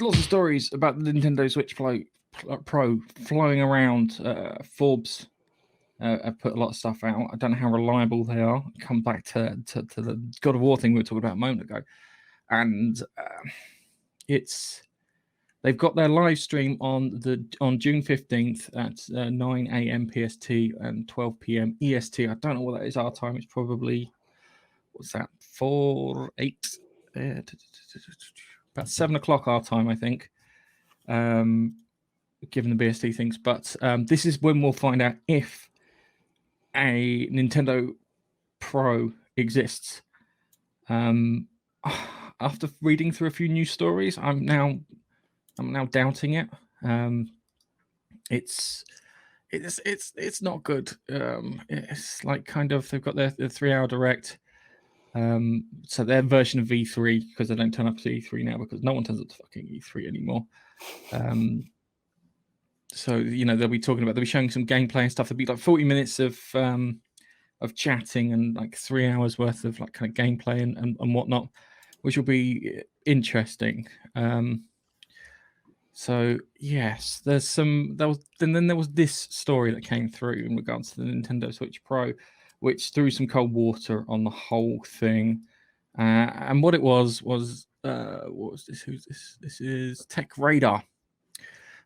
lots of stories about the Nintendo Switch Pro flowing around. Forbes have put a lot of stuff out. I don't know how reliable they are. Come back to the God of War thing we were talking about a moment ago, and they've got their live stream on June 15th at 9 a.m. PST and 12 p.m. EST. I don't know what that is our time. It's probably, what's that, about 7 o'clock our time, I think, given the BST things. But this is when we'll find out if a Nintendo Pro exists. After reading through a few news stories, I'm now doubting it. It's not good. It's like kind of, they've got their 3-hour direct. So their version of E3, because they don't turn up to E3 now, because no one turns up to fucking E3 anymore. So they'll be showing some gameplay and stuff. There'll be like 40 minutes of chatting and like 3 hours worth of like kind of gameplay and whatnot, which will be interesting. So yes, there was this story that came through in regards to the Nintendo Switch Pro, which threw some cold water on the whole thing. And what it was what was this? Who's this? This is Tech Radar.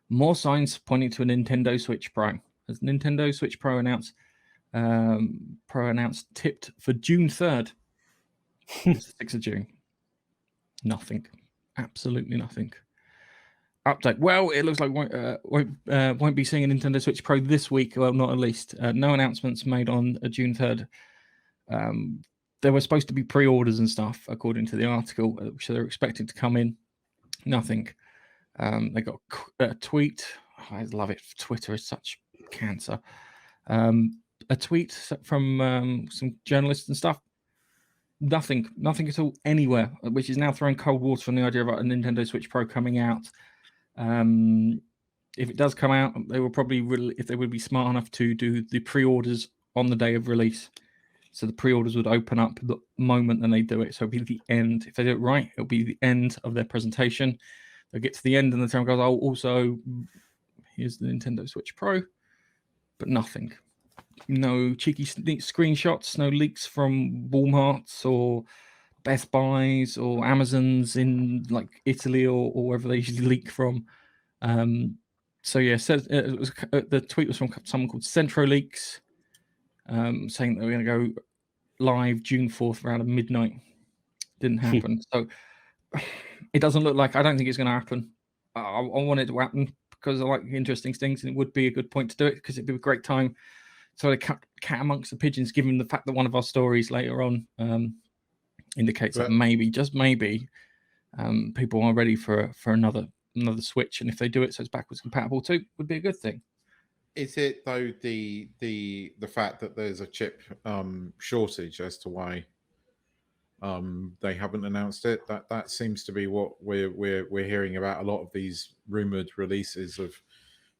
More signs pointing to a Nintendo Switch Pro. As Nintendo Switch Pro announced, tipped for June 3rd. It's the 6th of June. Nothing. Absolutely nothing. Update. Well, it looks like won't be seeing a Nintendo Switch Pro this week. Well, not at least. No announcements made on June 3rd. There were supposed to be pre-orders and stuff, according to the article, which they're expected to come in. Nothing. They got a tweet. Oh, I love it. Twitter is such cancer. A tweet from some journalists and stuff. Nothing at all anywhere, which is now throwing cold water on the idea about a Nintendo Switch Pro coming out. If it does come out, they will probably, if they would be smart enough to do the pre-orders on the day of release. So the pre-orders would open up the moment that they do it. So it'll be the end. If they do it right, it'll be the end of their presentation. They'll get to the end and the time goes, oh, also, here's the Nintendo Switch Pro. But nothing. No cheeky screenshots, no leaks from Walmart's or Best Buys or Amazon's in like Italy or wherever they usually leak from. So yeah, it was, the tweet was from someone called Centro Leaks, saying that we're going to go live June 4th around midnight. Didn't happen. So it doesn't look like, I don't think it's going to happen. I want it to happen because I like interesting things, and it would be a good point to do it because it'd be a great time. So the cat amongst the pigeons, given the fact that one of our stories later on indicates that maybe, just maybe, people are ready for another Switch, and if they do it so it's backwards compatible too, would be a good thing. Is it though the fact that there's a chip shortage as to why they haven't announced it? That seems to be what we're hearing about a lot of these rumored releases of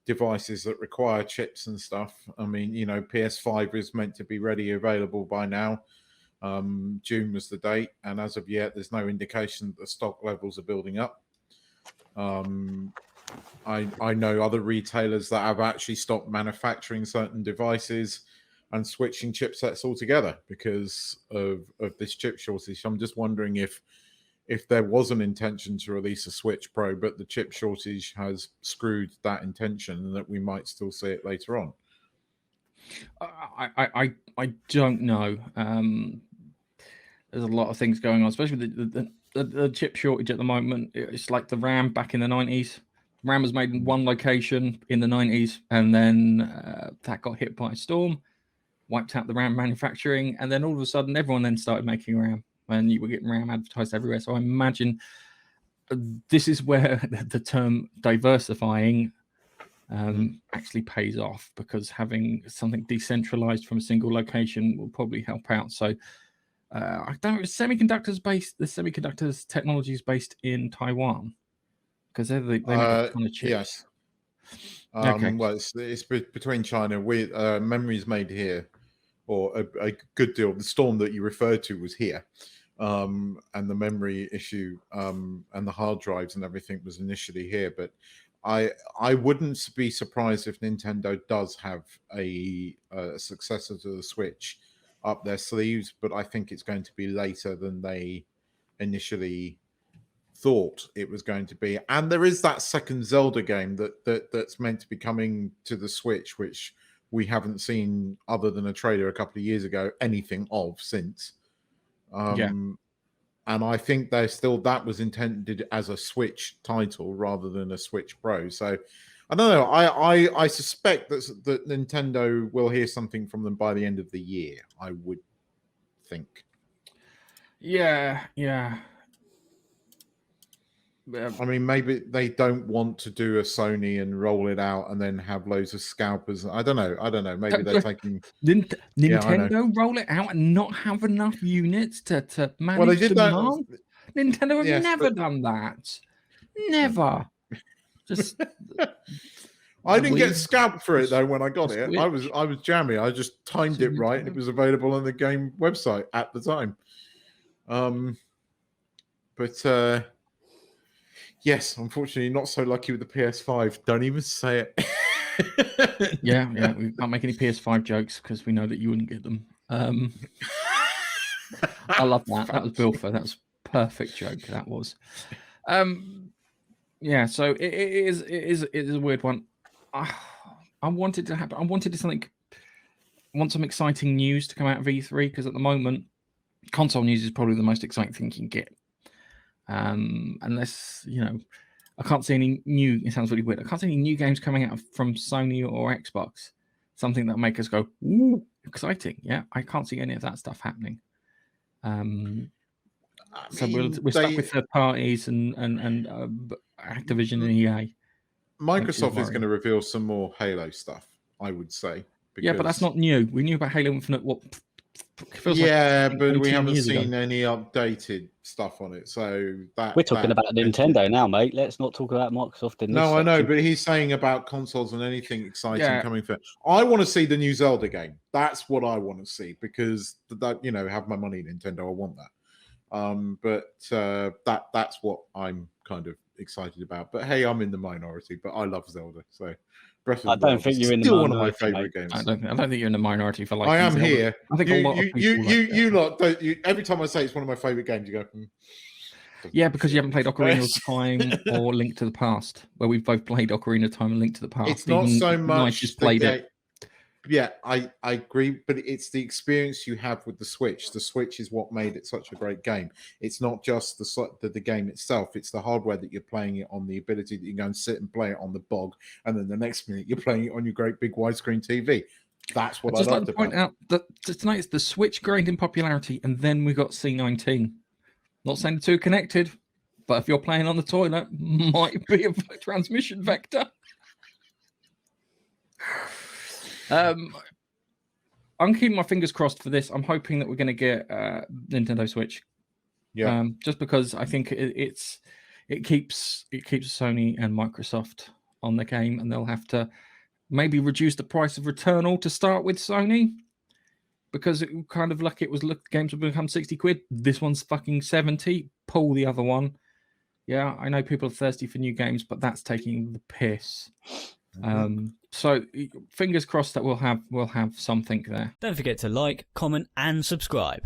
devices that require chips and stuff. I mean, PS5 is meant to be ready, available by now. June was the date, and as of yet, there's no indication that the stock levels are building up. I know other retailers that have actually stopped manufacturing certain devices and switching chipsets altogether because of this chip shortage. I'm just wondering if there was an intention to release a Switch Pro, but the chip shortage has screwed that intention, and that we might still see it later on. I don't know. There's a lot of things going on, especially the chip shortage at the moment. It's like the RAM back in the 90s. RAM was made in one location in the 90s, and then that got hit by a storm, wiped out the RAM manufacturing, and then all of a sudden everyone then started making RAM, and you were getting RAM advertised everywhere. So I imagine this is where the term diversifying actually pays off, because having something decentralized from a single location will probably help out. So I don't know, the semiconductors technology is based in Taiwan, because they make a ton of chips. Yes. Okay. Well, it's between China. Memories made here, or a good deal. The storm that you referred to was here. and the memory issue and the hard drives and everything was initially here. But I wouldn't be surprised if Nintendo does have a successor to the Switch up their sleeves, but I think it's going to be later than they initially thought it was going to be. And there is that second Zelda game that's meant to be coming to the Switch, which we haven't seen, other than a trailer a couple of years ago, anything of since. And I think that was intended as a Switch title rather than a Switch Pro. So I don't know. I suspect that Nintendo will hear something from them by the end of the year, I would think. Yeah. I mean, maybe they don't want to do a Sony and roll it out and then have loads of scalpers. I don't know. Maybe they're taking Nintendo roll it out and not have enough units to manage. Well, they did demand? that. Nintendo have never done that. Never. Just. I didn't get scalped for it though when I got it. I was jammy. I just timed it right, and it was available on the game website at the time. But yes, unfortunately, not so lucky with the PS5. Don't even say it. Yeah, we can't make any PS5 jokes because we know that you wouldn't get them. I love that. That was Bilfer. That was a perfect joke. That was. Yeah, so it is a weird one. I wanted to happen. I wanted some exciting news to come out of E3, because at the moment, console news is probably the most exciting thing you can get. Unless, I can't see any new. It sounds really weird. I can't see any new games coming out from Sony or Xbox. Something that make us go, ooh, exciting. Yeah, I can't see any of that stuff happening. So we're stuck with third parties and Activision and EA. Microsoft is going to reveal some more Halo stuff, I would say. Yeah, but that's not new. We knew about Halo Infinite. But we haven't seen any updated stuff on it. So we're talking about Nintendo now, mate. Let's not talk about Microsoft in this section. I know, but he's saying about consoles and anything exciting coming for. I want to see the new Zelda game. That's what I want to see, because have my money, Nintendo. I want that. But that's what I'm kind of excited about. But hey, I'm in the minority, but I love Zelda. So I don't think you're in the minority. Still one of my favorite games. I don't think you're in the minority for I am Zelda. here. I think a lot of people you lot don't. Every time I say it's one of my favorite games, you go. Yeah, because you haven't played Ocarina of Time or Link to the Past, where we've both played Ocarina of Time and Link to the Past. It's not so much. Just played it. Yeah, I agree, but it's the experience you have with the Switch. The Switch is what made it such a great game. It's not just the game itself. It's the hardware that you're playing it on, the ability that you can go and sit and play it on the bog, and then the next minute you're playing it on your great big widescreen TV. That's what I like to point out that tonight it's the Switch gained in popularity, and then we got C19. Not saying the two connected, but if you're playing on the toilet, might be a transmission vector. I'm keeping my fingers crossed for this. I'm hoping that we're going to get Nintendo Switch. Yeah. Just because I think it keeps Sony and Microsoft on the game, and they'll have to maybe reduce the price of Returnal to start with Sony, because it kind of like games will become 60 quid. This one's fucking 70. Pull the other one. Yeah, I know people are thirsty for new games, but that's taking the piss. So fingers crossed that we'll have something there. Don't forget to like, comment, and subscribe.